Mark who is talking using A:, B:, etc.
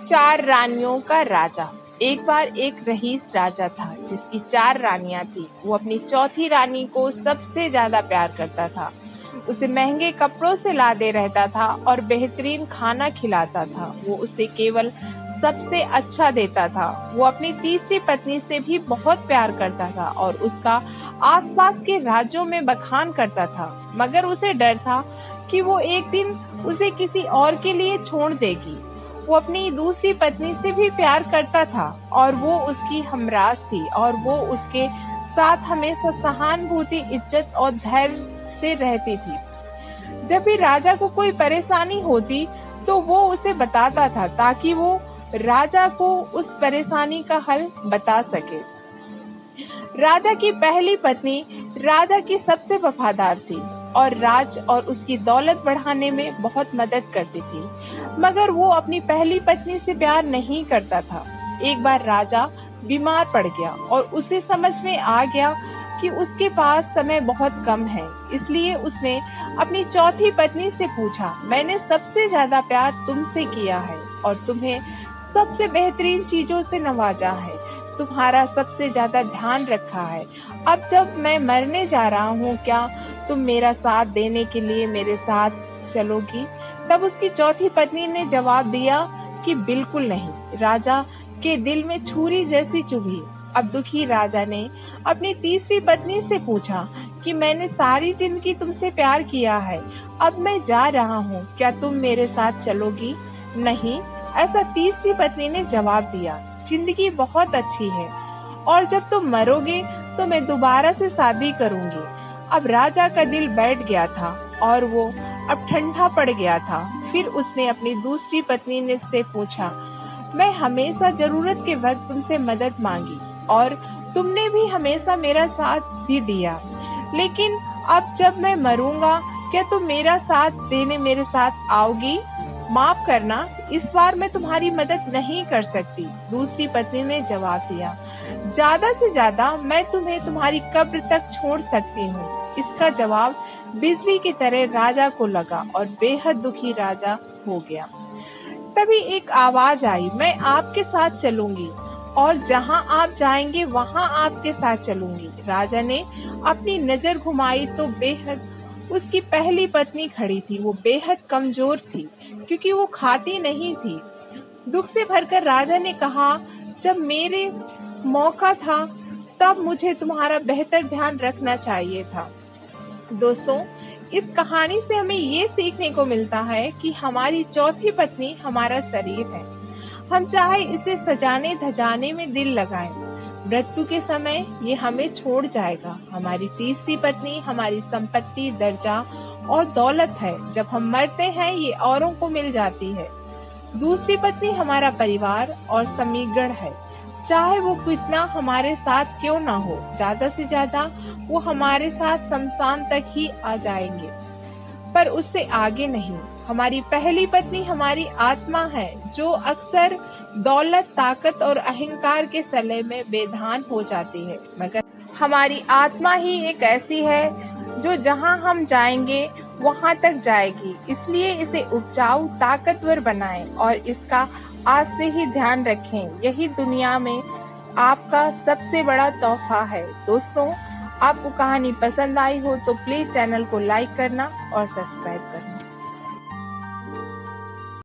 A: चार रानियों का राजा। एक बार एक रईस राजा था जिसकी चार रानियां थी। वो अपनी चौथी रानी को सबसे ज्यादा प्यार करता था। उसे महंगे कपड़ों से लादे रहता था और बेहतरीन खाना खिलाता था। वो उसे केवल सबसे अच्छा देता था। वो अपनी तीसरी पत्नी से भी बहुत प्यार करता था और उसका आसपास के राज्यों में बखान करता था, मगर उसे डर था कि वो एक दिन उसे किसी और के लिए छोड़ देगी। वो अपनी दूसरी पत्नी से भी प्यार करता था और वो उसकी हमराज थी और वो उसके साथ हमेशा सहानुभूति, इज्जत और धैर्य से रहती थी। जब भी राजा को कोई परेशानी होती तो वो उसे बताता था ताकि वो राजा को उस परेशानी का हल बता सके। राजा की पहली पत्नी राजा की सबसे वफादार थी और राज और उसकी दौलत बढ़ाने में बहुत मदद करती थी, मगर वो अपनी पहली पत्नी से प्यार नहीं करता था। एक बार राजा बीमार पड़ गया और उसे समझ में आ गया कि उसके पास समय बहुत कम है, इसलिए उसने अपनी चौथी पत्नी से पूछा, मैंने सबसे ज्यादा प्यार तुमसे किया है और तुम्हें सबसे बेहतरीन चीजों से नवाजा है, तुम्हारा सबसे ज्यादा ध्यान रखा है। अब जब मैं मरने जा रहा हूँ, क्या तुम मेरा साथ देने के लिए मेरे साथ चलोगी? तब उसकी चौथी पत्नी ने जवाब दिया कि बिल्कुल नहीं। राजा के दिल में छुरी जैसी चुभी। अब दुखी राजा ने अपनी तीसरी पत्नी से पूछा कि मैंने सारी जिंदगी तुमसे प्यार किया है, अब मैं जा रहा हूँ, क्या तुम मेरे साथ चलोगी? नहीं, ऐसा तीसरी पत्नी ने जवाब दिया। जिंदगी बहुत अच्छी है और जब तुम मरोगे तो मैं दोबारा से शादी करूंगी। अब राजा का दिल बैठ गया था और वो अब ठंडा पड़ गया था। फिर उसने अपनी दूसरी पत्नी से पूछा, मैं हमेशा जरूरत के वक्त तुमसे मदद मांगी और तुमने भी हमेशा मेरा साथ भी दिया, लेकिन अब जब मैं मरूंगा क्या तुम मेरा साथ देने मेरे साथ आओगी? माफ करना, इस बार मैं तुम्हारी मदद नहीं कर सकती। दूसरी पत्नी ने जवाब दिया, ज्यादा से ज्यादा मैं तुम्हें तुम्हारी कब्र तक छोड़ सकती हूँ। इसका जवाब बिजली की तरह राजा को लगा और बेहद दुखी राजा हो गया। तभी एक आवाज आई, मैं आपके साथ चलूंगी और जहाँ आप जाएंगे वहाँ आपके साथ चलूंगी। राजा ने अपनी नजर घुमाई तो बेहद उसकी पहली पत्नी खड़ी थी। वो बेहद कमजोर थी क्योंकि वो खाती नहीं थी। दुख से भरकर राजा ने कहा, जब मेरे मौका था तब मुझे तुम्हारा बेहतर ध्यान रखना चाहिए था। दोस्तों, इस कहानी से हमें ये सीखने को मिलता है कि हमारी चौथी पत्नी हमारा शरीर है। हम चाहे इसे सजाने धजाने में दिल लगाएं, मृत्यु के समय ये हमें छोड़ जाएगा। हमारी तीसरी पत्नी हमारी संपत्ति, दर्जा और दौलत है। जब हम मरते हैं ये औरों को मिल जाती है। दूसरी पत्नी हमारा परिवार और समीकरण है। चाहे वो कितना हमारे साथ क्यों ना हो, ज्यादा से ज्यादा वो हमारे साथ शमशान तक ही आ जाएंगे, पर उससे आगे नहीं। हमारी पहली पत्नी हमारी आत्मा है जो अक्सर दौलत, ताकत और अहंकार के सले में बेधान हो जाती है, मगर हमारी आत्मा ही एक ऐसी है जो जहां हम जाएंगे वहां तक जाएगी। इसलिए इसे उपजाऊ, ताकतवर बनाएं और इसका आज से ही ध्यान रखें। यही दुनिया में आपका सबसे बड़ा तोहफा है। दोस्तों, आपको कहानी पसंद आई हो तो प्लीज चैनल को लाइक करना और सब्सक्राइब करना।